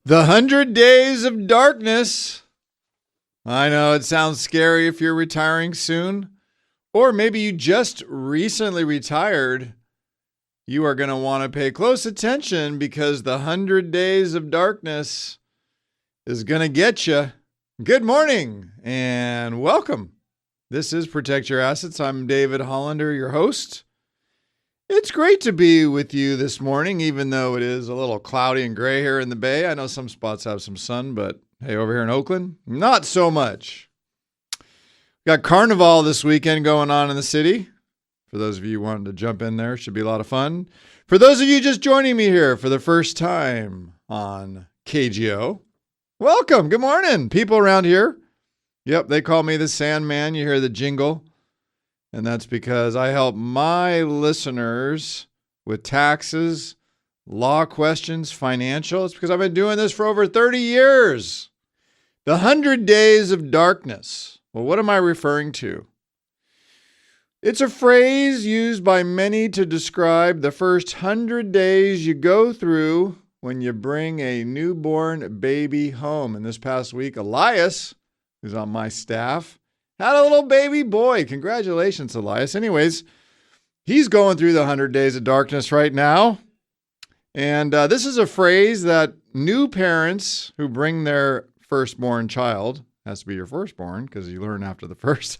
The 100 Days of Darkness. I know it sounds scary if you're retiring soon, or maybe you just recently retired. You are going to want to pay close attention because the 100 Days of Darkness is going to get you. Good morning and welcome. This is Protect Your Assets. I'm David Hollander, your host. It's great to be with you this morning, even though it is a little cloudy and gray here in the Bay. I know some spots have some sun, but hey, over here in Oakland, not so much. Got Carnival this weekend going on in the city. For those of you wanting to jump in there, should be a lot of fun. For those of you just joining me here for the first time on KGO, welcome. Good morning, people around here. Yep, they call me the Sandman. You hear the jingle. And that's because I help my listeners with taxes, law questions, financial. It's because I've been doing this for over 30 years. The 100 Days of Darkness. Well, what am I referring to? It's a phrase used by many to describe the first 100 days you go through when you bring a newborn baby home. And this past week, Elias, who's on my staff, had a little baby boy. Congratulations, Elias. Anyways, he's going through the 100 Days of Darkness right now. And this is a phrase that new parents who bring their firstborn child, has to be your firstborn because you learn after the first,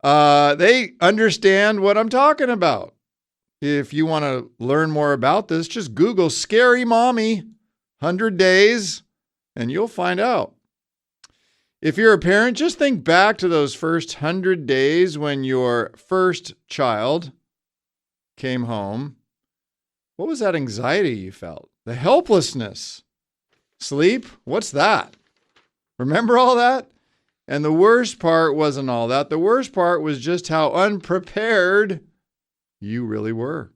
they understand what I'm talking about. If you want to learn more about this, just Google Scary Mommy 100 Days and you'll find out. If you're a parent, just think back to those first 100 days when your first child came home. What was that anxiety you felt? The helplessness. Sleep? What's that? Remember all that? And the worst part wasn't all that. The worst part was just how unprepared you really were.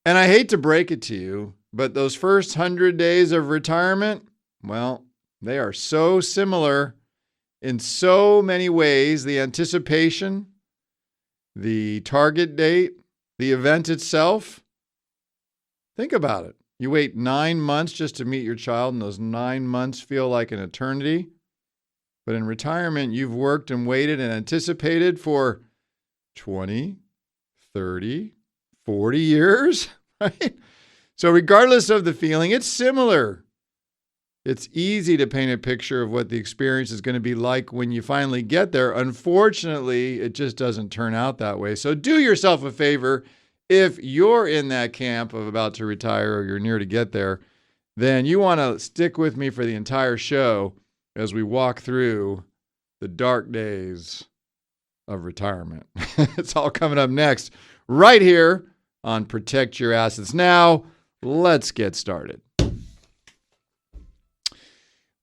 And I hate to break it to you, but those first 100 days of retirement, well, they are so similar in so many ways. The anticipation, the target date, the event itself. Think about it. You wait 9 months just to meet your child, and those 9 months feel like an eternity. But in retirement, you've worked and waited and anticipated for 20, 30, 40 years, right? So regardless of the feeling, it's similar. It's easy to paint a picture of what the experience is going to be like when you finally get there. Unfortunately, it just doesn't turn out that way. So do yourself a favor. If you're in that camp of about to retire or you're near to get there, then you want to stick with me for the entire show as we walk through the dark days of retirement. It's all coming up next right here on Protect Your Assets. Now, let's get started.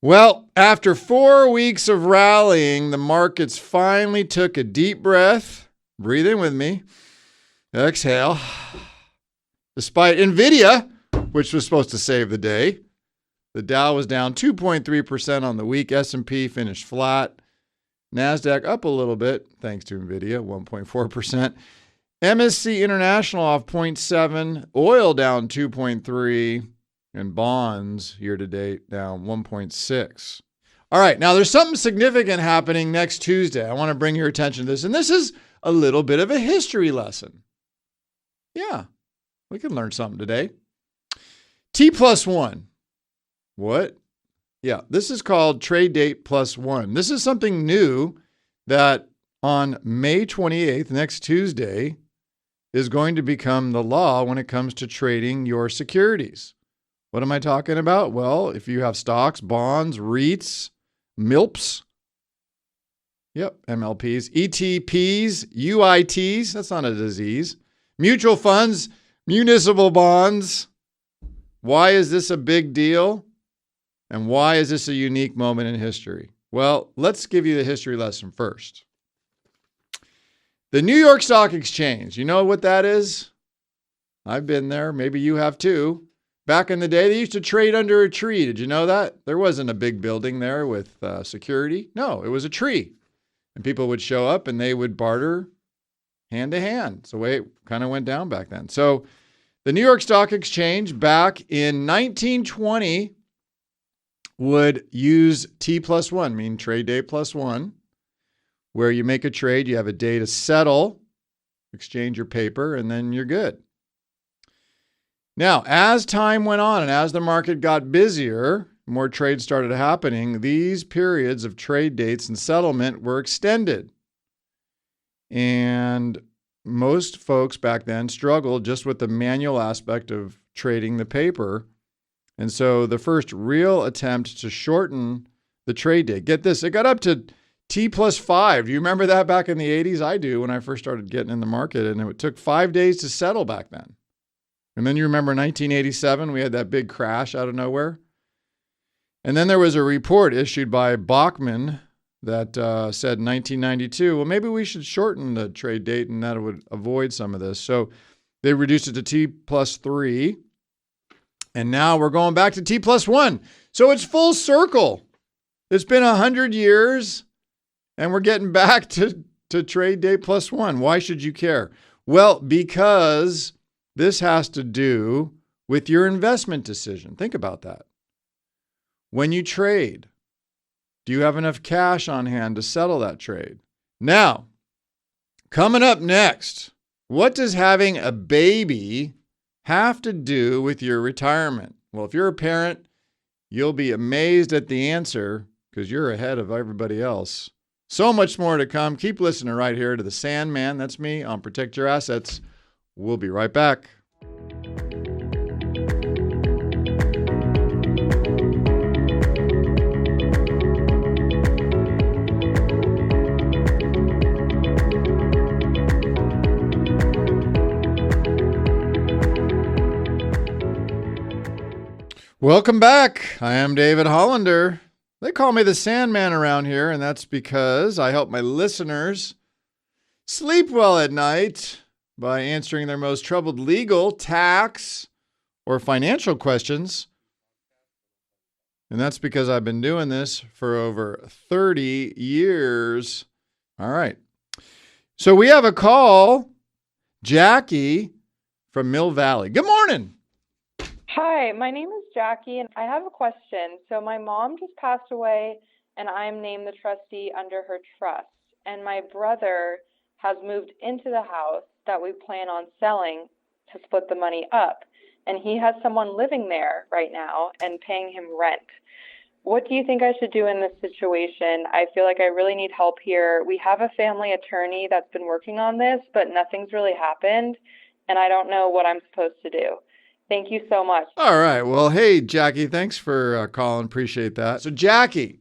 Well, after 4 weeks of rallying, the markets finally took a deep breath. Breathe in with me. Exhale. Despite NVIDIA, which was supposed to save the day, the Dow was down 2.3% on the week. S&P finished flat. NASDAQ up a little bit, thanks to NVIDIA, 1.4%. MSC International off 0.7%. Oil down 2.3%. And bonds year-to-date down 1.6%. All right, now there's something significant happening next Tuesday. I want to bring your attention to this. And this is a little bit of a history lesson. Yeah, we can learn something today. T+1. What? Yeah, this is called Trade Date +1. This is something new that on May 28th, next Tuesday, is going to become the law when it comes to trading your securities. What am I talking about? Well, if you have stocks, bonds, REITs, MILPs, MLPs, ETPs, UITs, that's not a disease, mutual funds, municipal bonds. Why is this a big deal? And why is this a unique moment in history? Well, let's give you the history lesson first. The New York Stock Exchange, you know what that is? I've been there. Maybe you have too. Back in the day, they used to trade under a tree. Did you know that? There wasn't a big building there with security. No, it was a tree. And people would show up and they would barter hand to hand. It's the way it kind of went down back then. So the New York Stock Exchange back in 1920 would use T+1, meaning trade day plus one, where you make a trade, you have a day to settle, exchange your paper, and then you're good. Now, as time went on and as the market got busier, more trades started happening, these periods of trade dates and settlement were extended. And most folks back then struggled just with the manual aspect of trading the paper. And so the first real attempt to shorten the trade day, get this, it got up to T+5. Do you remember that back in the 80s? I do, when I first started getting in the market, and it took 5 days to settle back then. And then you remember 1987, we had that big crash out of nowhere. And then there was a report issued by Bachman that said in 1992, well, maybe we should shorten the trade date and that would avoid some of this. So they reduced it to T+3. And now we're going back to T+1. So it's full circle. It's been 100 years and we're getting back to trade day plus one. Why should you care? Well, because this has to do with your investment decision. Think about that. When you trade, do you have enough cash on hand to settle that trade? Now, coming up next, what does having a baby have to do with your retirement? Well, if you're a parent, you'll be amazed at the answer because you're ahead of everybody else. So much more to come. Keep listening right here to the Sandman. That's me on Protect Your Assets. We'll be right back. Welcome back. I am David Hollander. They call me the Sandman around here, and that's because I help my listeners sleep well at night by answering their most troubled legal, tax, or financial questions. And that's because I've been doing this for over 30 years. All right. So we have a call. Jackie from Mill Valley. Good morning. Hi, my name is Jackie, and I have a question. So my mom just passed away, and I'm named the trustee under her trust. And my brother has moved into the house that we plan on selling to split the money up. And he has someone living there right now and paying him rent. What do you think I should do in this situation? I feel like I really need help here. We have a family attorney that's been working on this, but nothing's really happened, and I don't know what I'm supposed to do. Thank you so much. All right. Well, hey, Jackie, thanks for calling. Appreciate that. So, Jackie,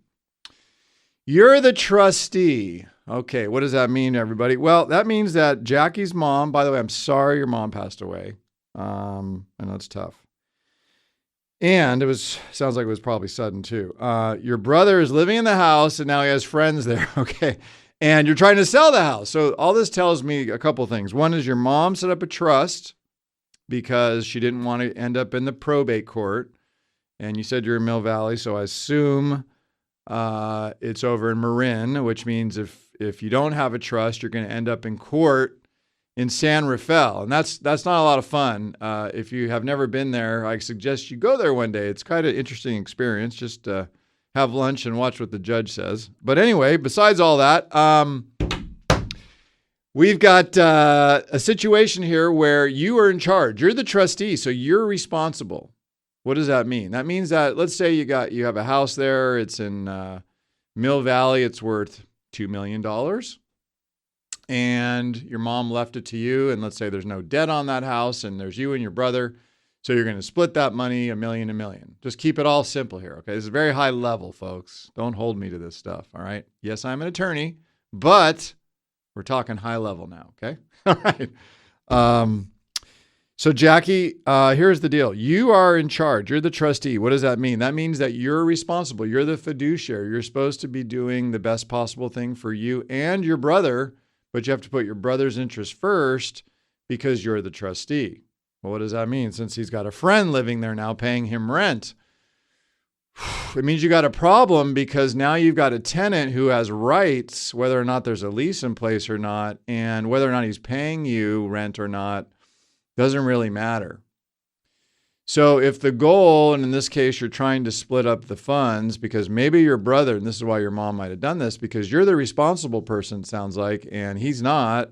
you're the trustee. Okay. What does that mean, everybody? Well, that means that Jackie's mom, by the way, I'm sorry your mom passed away. I know it's tough. And sounds like it was probably sudden too. Your brother is living in the house and now he has friends there. Okay. And you're trying to sell the house. So all this tells me a couple things. One is your mom set up a trust because she didn't want to end up in the probate court. And you said you're in Mill Valley, so I assume it's over in Marin, which means if you don't have a trust, you're going to end up in court in San Rafael. And that's not a lot of fun. If you have never been there, I suggest you go there one day. It's kind of an interesting experience. Just have lunch and watch what the judge says. But anyway, besides all that, we've got a situation here where you are in charge. You're the trustee, so you're responsible. What does that mean? That means that, let's say you have a house there. It's in Mill Valley. It's worth $2 million. And your mom left it to you. And let's say there's no debt on that house and there's you and your brother. So you're going to split that money, $1 million. Just keep it all simple here, okay? This is very high level, folks. Don't hold me to this stuff, all right? Yes, I'm an attorney, but we're talking high level now, okay? All right. So Jackie, here's the deal. You are in charge. You're the trustee. What does that mean? That means that you're responsible. You're the fiduciary. You're supposed to be doing the best possible thing for you and your brother, but you have to put your brother's interest first because you're the trustee. Well, what does that mean? Since he's got a friend living there now paying him rent, it means you got a problem because now you've got a tenant who has rights, whether or not there's a lease in place or not, and whether or not he's paying you rent or not doesn't really matter. So if the goal, and in this case, you're trying to split up the funds because maybe your brother, and this is why your mom might have done this, because you're the responsible person, it sounds like, and he's not,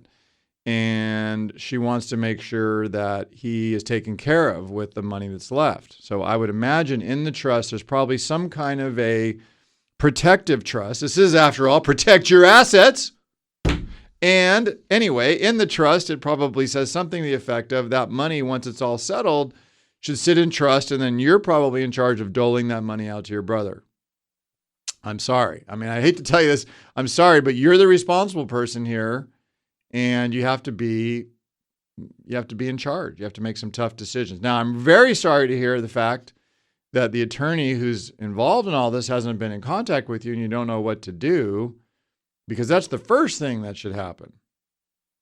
and she wants to make sure that he is taken care of with the money that's left. So I would imagine in the trust, there's probably some kind of a protective trust. This is, after all, protect your assets. And anyway, in the trust, it probably says something to the effect of that money, once it's all settled, should sit in trust, and then you're probably in charge of doling that money out to your brother. I'm sorry. I mean, I hate to tell you this. I'm sorry, but you're the responsible person here, and you have to be in charge. You have to make some tough decisions. Now, I'm very sorry to hear the fact that the attorney who's involved in all this hasn't been in contact with you and you don't know what to do, because that's the first thing that should happen.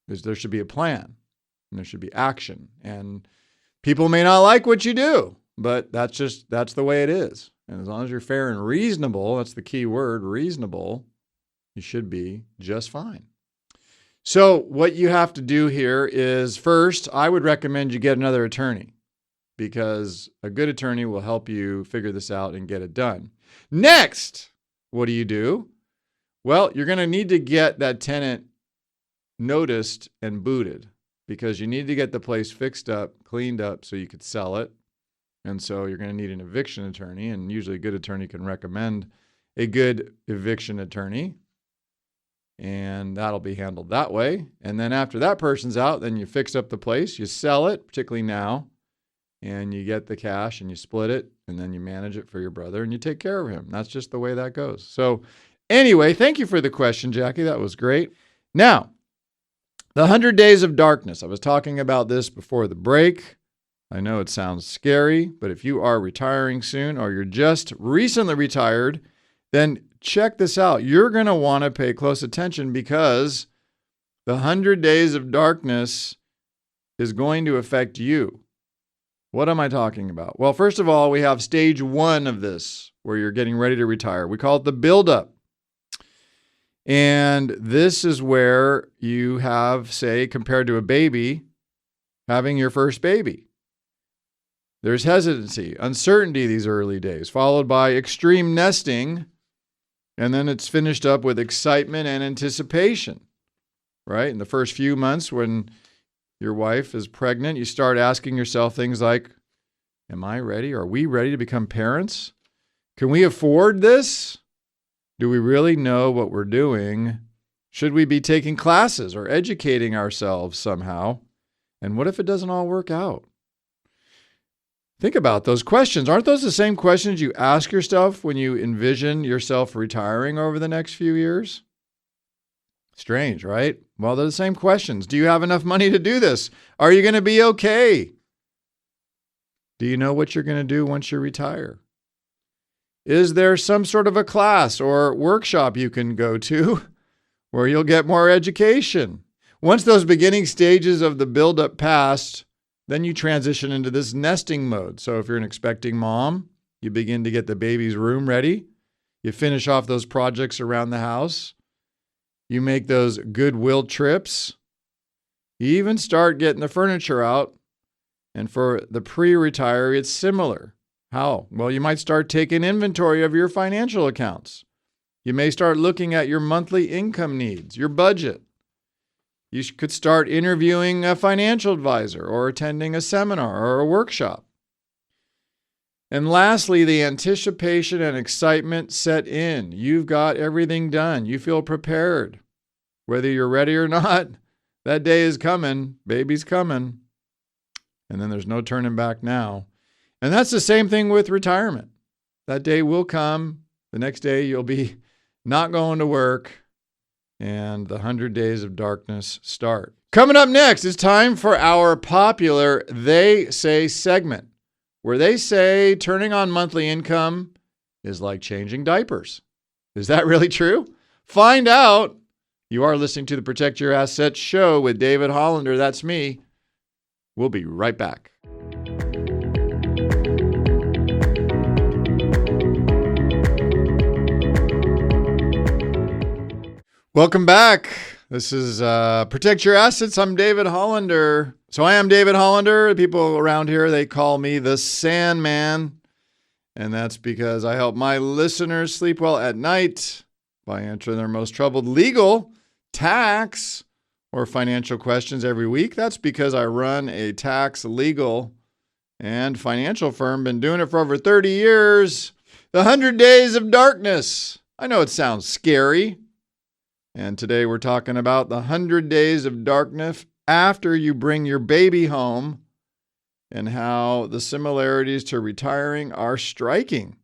Is there should be a plan and there should be action. And people may not like what you do, but that's the way it is. And as long as you're fair and reasonable, that's the key word, reasonable, you should be just fine. So what you have to do here is, first, I would recommend you get another attorney, because a good attorney will help you figure this out and get it done. Next, what do? Well, you're going to need to get that tenant noticed and booted, because you need to get the place fixed up, cleaned up so you could sell it. And so you're going to need an eviction attorney, and usually a good attorney can recommend a good eviction attorney, and that'll be handled that way. And then after that person's out, then you fix up the place, you sell it, particularly now, and you get the cash and you split it, and then you manage it for your brother and you take care of him. That's just the way that goes. So anyway, thank you for the question, Jackie. That was great. Now, the 100 Days of Darkness. I was talking about this before the break. I know it sounds scary, but if you are retiring soon or you're just recently retired, then check this out. You're going to want to pay close attention, because the 100 Days of Darkness is going to affect you. What am I talking about? Well, first of all, we have stage 1 of this, where you're getting ready to retire. We call it the buildup. And this is where you have, say, compared to a baby, having your first baby. There's hesitancy, uncertainty these early days, followed by extreme nesting, and then it's finished up with excitement and anticipation, right? In the first few months when your wife is pregnant, you start asking yourself things like, am I ready? Are we ready to become parents? Can we afford this? Do we really know what we're doing? Should we be taking classes or educating ourselves somehow? And what if it doesn't all work out? Think about those questions. Aren't those the same questions you ask yourself when you envision yourself retiring over the next few years? Strange, right? Well, they're the same questions. Do you have enough money to do this? Are you going to be okay? Do you know what you're going to do once you retire? Is there some sort of a class or workshop you can go to where you'll get more education? Once those beginning stages of the buildup passed, then you transition into this nesting mode. So if you're an expecting mom, you begin to get the baby's room ready. You finish off those projects around the house. You make those goodwill trips. You even start getting the furniture out. And for the pre-retiree, it's similar. How? Well, you might start taking inventory of your financial accounts. You may start looking at your monthly income needs, your budget. You could start interviewing a financial advisor or attending a seminar or a workshop. And lastly, the anticipation and excitement set in. You've got everything done. You feel prepared. Whether you're ready or not, that day is coming. Baby's coming. And then there's no turning back now. And that's the same thing with retirement. That day will come. The next day you'll be not going to work. And the 100 Days of Darkness start. Coming up next, it's time for our popular They Say segment, where they say turning on monthly income is like changing diapers. Is that really true? Find out. You are listening to the Protect Your Assets show with David Hollander. That's me. We'll be right back. Welcome back. This is Protect Your Assets. I'm David Hollander. So I am David Hollander. People around here, they call me the Sandman. And that's because I help my listeners sleep well at night by answering their most troubled legal, tax, or financial questions every week. That's because I run a tax, legal, and financial firm. Been doing it for over 30 years. The 100 Days of Darkness. I know it sounds scary. And today we're talking about the 100 Days of Darkness after you bring your baby home and how the similarities to retiring are striking.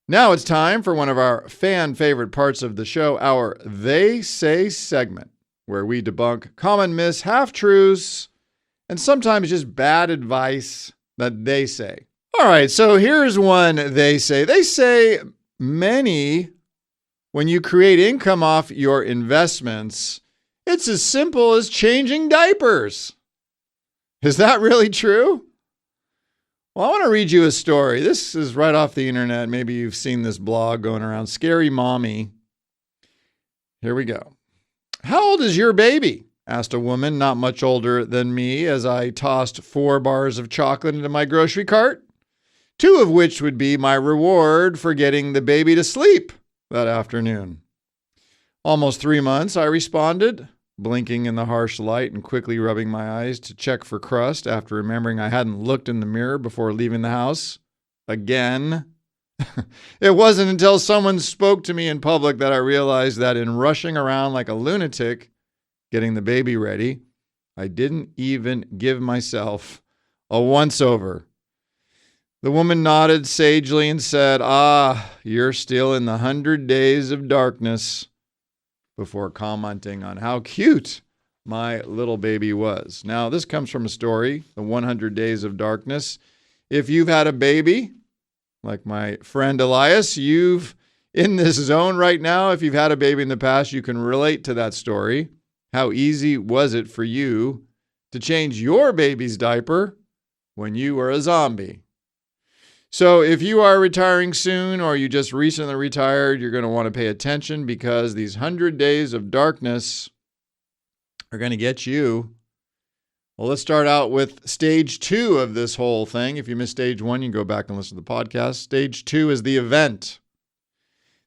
Now it's time for one of our fan favorite parts of the show, our They Say segment, where we debunk common myths, half-truths, and sometimes just bad advice that they say. All right, so here's one they say. They say when you create income off your investments, it's as simple as changing diapers. Is that really true? Well, I want to read you a story. This is right off the internet. Maybe you've seen this blog going around, Scary Mommy. Here we go. How old is your baby? Asked a woman not much older than me as I tossed 4 bars of chocolate into my grocery cart, 2 of which would be my reward for getting the baby to sleep that afternoon. Almost 3 months, I responded, blinking in the harsh light and quickly rubbing my eyes to check for crust after remembering I hadn't looked in the mirror before leaving the house. Again. It wasn't until someone spoke to me in public that I realized that in rushing around like a lunatic, getting the baby ready, I didn't even give myself a once-over. The woman nodded sagely and said, you're still in the 100 days of darkness, before commenting on how cute my little baby was. Now, this comes from a story, the 100 Days of Darkness. If you've had a baby, like my friend Elias, you've in this zone right now. If you've had a baby in the past, you can relate to that story. How easy was it for you to change your baby's diaper when you were a zombie? So if you are retiring soon or you just recently retired, you're going to want to pay attention because these 100 days of darkness are going to get you. Well, let's start out with stage 2 of this whole thing. If you missed stage 1, you can go back and listen to the podcast. Stage 2 is the event.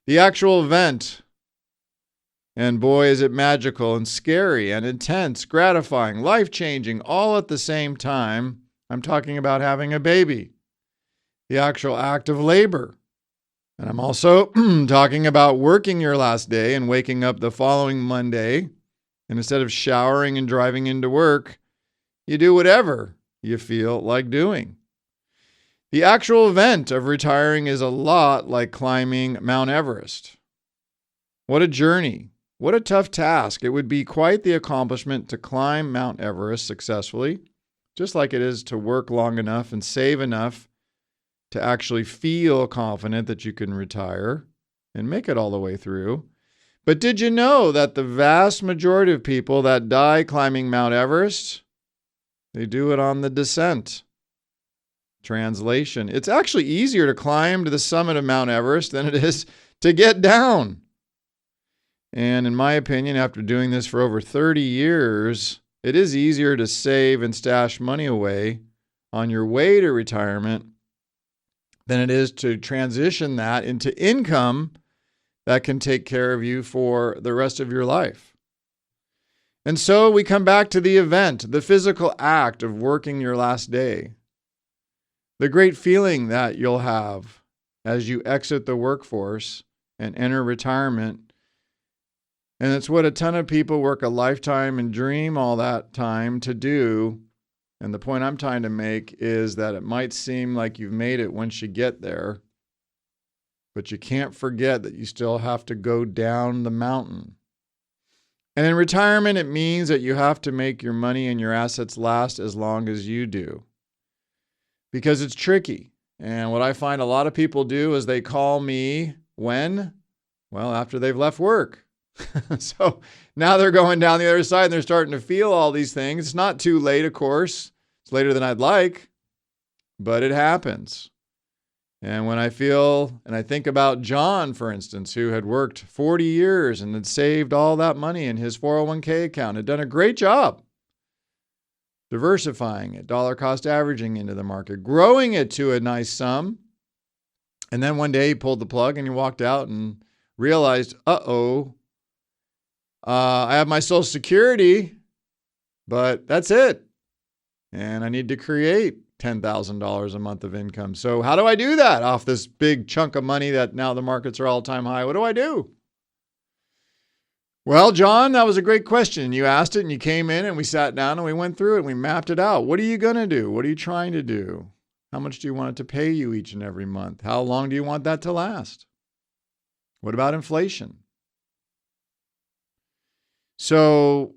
The actual event. And boy, is it magical and scary and intense, gratifying, life-changing, all at the same time. I'm talking about having a baby. The actual act of labor. And I'm also talking about working your last day and waking up the following Monday. And instead of showering and driving into work, you do whatever you feel like doing. The actual event of retiring is a lot like climbing Mount Everest. What a journey. What a tough task. It would be quite the accomplishment to climb Mount Everest successfully, just like it is to work long enough and save enough to actually feel confident that you can retire and make it all the way through. But did you know that the vast majority of people that die climbing Mount Everest, they do it on the descent? Translation: it's actually easier to climb to the summit of Mount Everest than it is to get down. And in my opinion, after doing this for over 30 years, it is easier to save and stash money away on your way to retirement than it is to transition that into income that can take care of you for the rest of your life. And so we come back to the event, the physical act of working your last day. The great feeling that you'll have as you exit the workforce and enter retirement. And it's what a ton of people work a lifetime and dream all that time to do. And the point I'm trying to make is that it might seem like you've made it once you get there, but you can't forget that you still have to go down the mountain. And in retirement, it means that you have to make your money and your assets last as long as you do, because it's tricky. And what I find a lot of people do is they call me when? Well, after they've left work. So now they're going down the other side and they're starting to feel all these things. It's not too late, of course. It's later than I'd like, but it happens. And when I think about John, for instance, who had worked 40 years and had saved all that money in his 401k account, had done a great job diversifying it, dollar cost averaging into the market, growing it to a nice sum. And then one day he pulled the plug and he walked out and realized, I have my Social Security, but that's it. And I need to create $10,000 a month of income. So how do I do that off this big chunk of money that now the markets are all-time high? What do I do? Well, John, that was a great question. You asked it and you came in and we sat down and we went through it and we mapped it out. What are you going to do? What are you trying to do? How much do you want it to pay you each and every month? How long do you want that to last? What about inflation? So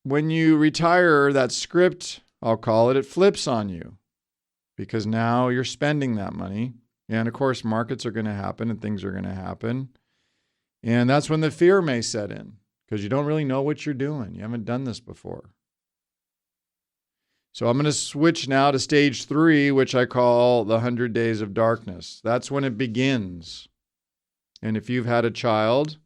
when you retire, that script, I'll call it, it flips on you because now you're spending that money. And of course, markets are going to happen and things are going to happen. And that's when the fear may set in because you don't really know what you're doing. You haven't done this before. So I'm going to switch now to stage 3, which I call the 100 days of darkness. That's when it begins. And if you've had a child,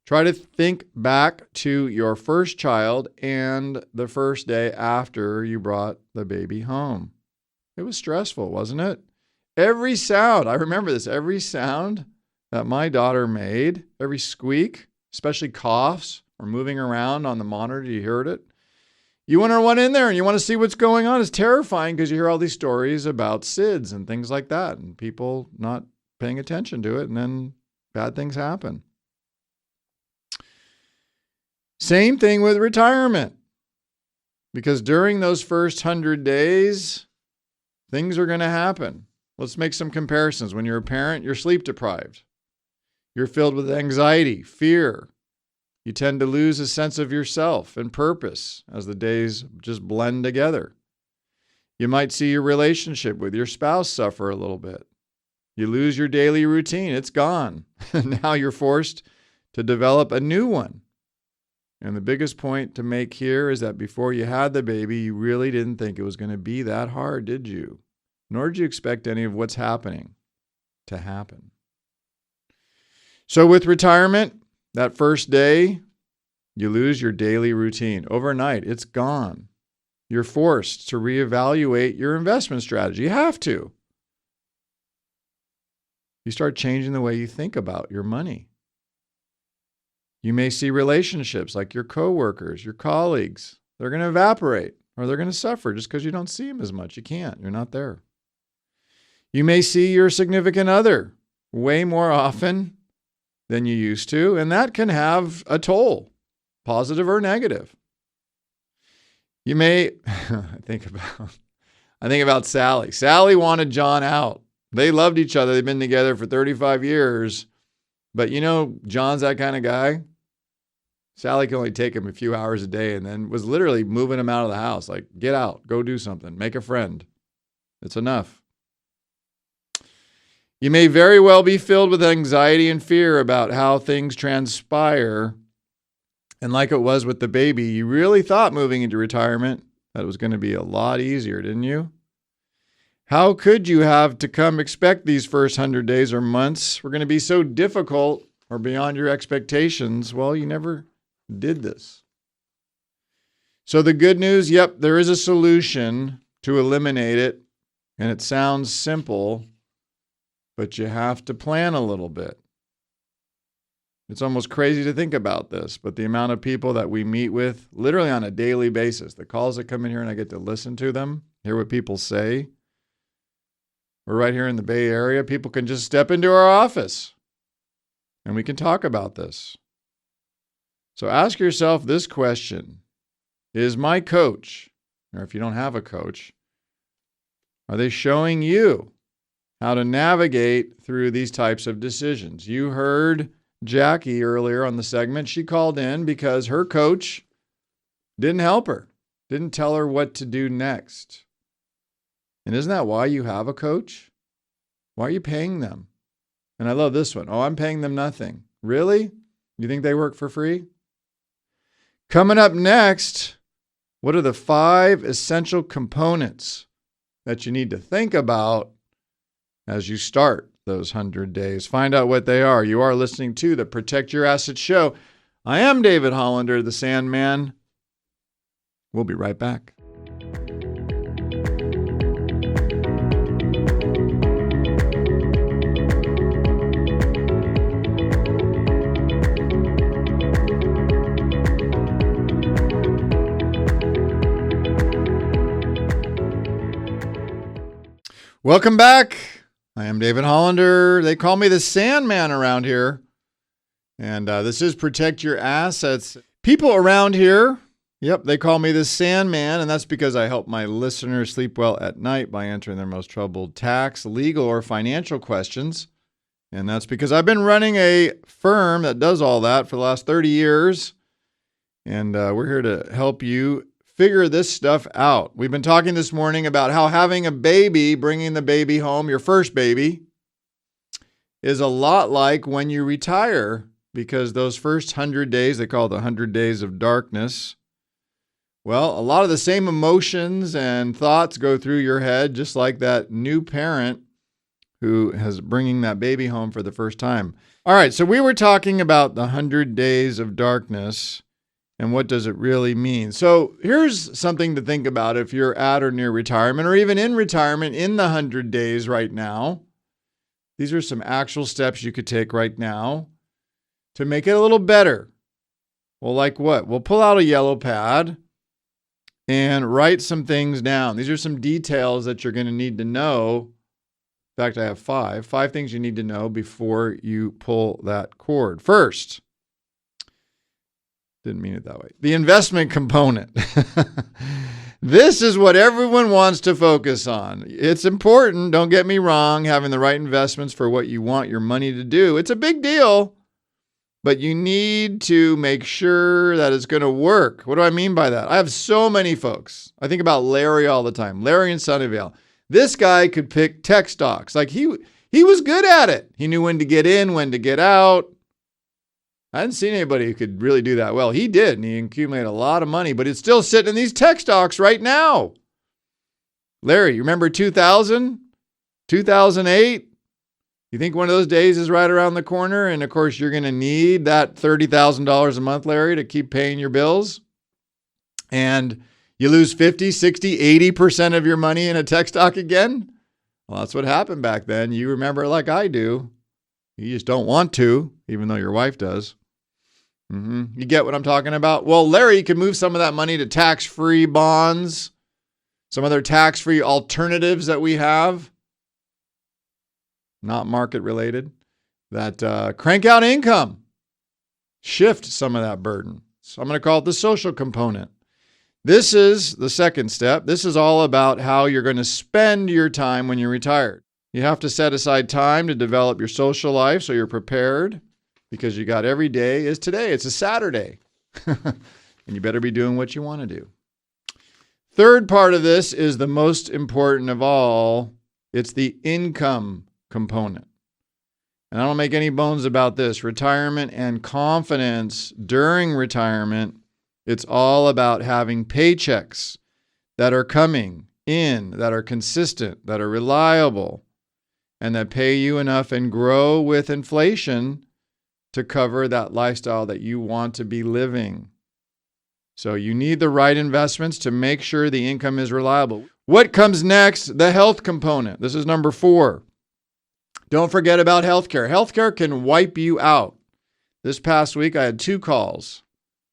try to think back to your first child and the first day after you brought the baby home. It was stressful, wasn't it? Every sound, I remember this, every sound that my daughter made, every squeak, especially coughs or moving around on the monitor, you heard it. You want to run in there and you want to see what's going on. It's terrifying because you hear all these stories about SIDS and things like that and people not paying attention to it, and then bad things happen. Same thing with retirement, because during those first 100 days, things are going to happen. Let's make some comparisons. When you're a parent, you're sleep deprived. You're filled with anxiety, fear. You tend to lose a sense of yourself and purpose as the days just blend together. You might see your relationship with your spouse suffer a little bit. You lose your daily routine. It's gone. Now you're forced to develop a new one. And the biggest point to make here is that before you had the baby, you really didn't think it was going to be that hard, did you? Nor did you expect any of what's happening to happen. So with retirement, that first day, you lose your daily routine. Overnight, it's gone. You're forced to reevaluate your investment strategy. You have to. You start changing the way you think about your money. You may see relationships like your coworkers, your colleagues. They're going to evaporate or they're going to suffer just because you don't see them as much. You can't. You're not there. You may see your significant other way more often than you used to, and that can have a toll, positive or negative. You may, I think about Sally. Sally wanted John out. They loved each other. They've been together for 35 years. But you know, John's that kind of guy. Sally can only take him a few hours a day and then was literally moving him out of the house. Like, get out, go do something, make a friend. It's enough. You may very well be filled with anxiety and fear about how things transpire. And like it was with the baby, you really thought moving into retirement that it was going to be a lot easier, didn't you? How could you have to come expect these first 100 days or months were going to be so difficult or beyond your expectations? Well, you never did this. So the good news, yep, there is a solution to eliminate it. And it sounds simple, but you have to plan a little bit. It's almost crazy to think about this, but the amount of people that we meet with literally on a daily basis, the calls that come in here and I get to listen to them, hear what people say. We're right here in the Bay Area. People can just step into our office and we can talk about this. So ask yourself this question. Is my coach, or if you don't have a coach, are they showing you how to navigate through these types of decisions? You heard Jackie earlier on the segment. She called in because her coach didn't help her, didn't tell her what to do next. And isn't that why you have a coach? Why are you paying them? And I love this one. Oh, I'm paying them nothing. Really? You think they work for free? Coming up next, what are the 5 essential components that you need to think about as you start those 100 days. Find out what they are. You are listening to the Protect Your Assets show. I am David Hollander, the Sandman. We'll be right back. Welcome back. I am David Hollander. They call me the Sandman around here. And this is Protect Your Assets. People around here, they call me the Sandman, and that's because I help my listeners sleep well at night by answering their most troubled tax, legal, or financial questions. And that's because I've been running a firm that does all that for the last 30 years. And we're here to help you figure this stuff out. We've been talking this morning about how having a baby, bringing the baby home, your first baby, is a lot like when you retire, because those first 100 days, they call it the 100 days of darkness. Well, a lot of the same emotions and thoughts go through your head, just like that new parent who is bringing that baby home for the first time. All right, so we were talking about the 100 days of darkness. And what does it really mean? So here's something to think about if you're at or near retirement, or even in retirement in the 100 days right now. These are some actual steps you could take right now to make it a little better. Well, like what? Well, pull out a yellow pad and write some things down. These are some details that you're going to need to know. In fact, I have five things you need to know before you pull that cord. First, didn't mean it that way. The investment component. This is what everyone wants to focus on. It's important, don't get me wrong, having the right investments for what you want your money to do. It's a big deal, but you need to make sure that it's going to work. What do I mean by that? I have so many folks. I think about Larry all the time. Larry in Sunnyvale. This guy could pick tech stocks. Like he was good at it. He knew when to get in, when to get out. I hadn't seen anybody who could really do that well. He did, and he accumulated a lot of money, but it's still sitting in these tech stocks right now. Larry, you remember 2000? 2008? You think one of those days is right around the corner? And of course, you're going to need that $30,000 a month, Larry, to keep paying your bills. And you lose 50, 60, 80% of your money in a tech stock again? Well, that's what happened back then. You remember like I do. You just don't want to, even though your wife does. You get what I'm talking about? Well, Larry could move some of that money to tax-free bonds, some other tax-free alternatives that we have, not market-related, that crank out income, shift some of that burden. So I'm going to call it the social component. This is the second step. This is all about how you're going to spend your time when you're retired. You have to set aside time to develop your social life so you're prepared, because you got every day is today. It's a Saturday. And you better be doing what you want to do. Third part of this is the most important of all. It's the income component. And I don't make any bones about this. Retirement and confidence during retirement, it's all about having paychecks that are coming in, that are consistent, that are reliable, and that pay you enough and grow with inflation to cover that lifestyle that you want to be living. So you need the right investments to make sure the income is reliable. What comes next? The health component. This is number 4. Don't forget about healthcare. Healthcare can wipe you out. This past week, I had 2 calls,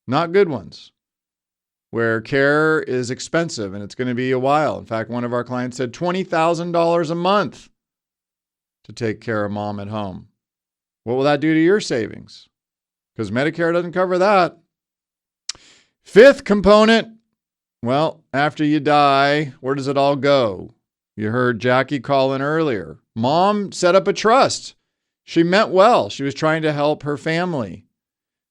not good ones, where care is expensive and it's going to be a while. In fact, one of our clients said $20,000 a month to take care of mom at home. What will that do to your savings? Because Medicare doesn't cover that. 5th component, well, after you die, where does it all go? You heard Jackie call in earlier. Mom set up a trust. She meant well. She was trying to help her family.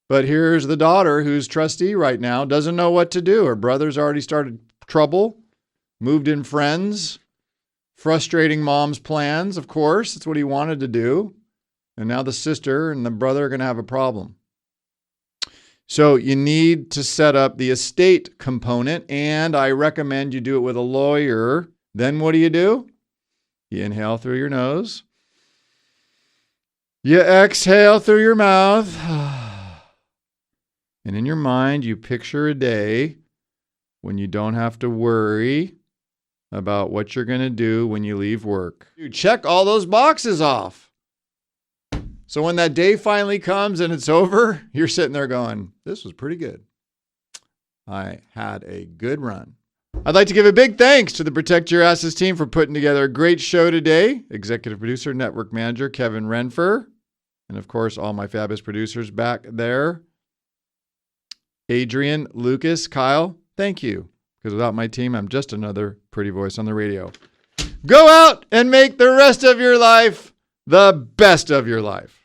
But here's the daughter who's trustee right now, doesn't know what to do. Her brother's already started trouble, moved in friends, frustrating mom's plans, of course. That's what he wanted to do. And now the sister and the brother are going to have a problem. So you need to set up the estate component, and I recommend you do it with a lawyer. Then what do? You inhale through your nose. You exhale through your mouth. And in your mind, you picture a day when you don't have to worry about what you're going to do when you leave work. You check all those boxes off. So when that day finally comes and it's over, you're sitting there going, this was pretty good. I had a good run. I'd like to give a big thanks to the Protect Your Asses team for putting together a great show today. Executive producer, network manager, Kevin Renfer. And of course, all my fabulous producers back there. Adrian, Lucas, Kyle, thank you. Because without my team, I'm just another pretty voice on the radio. Go out and make the rest of your life the best of your life.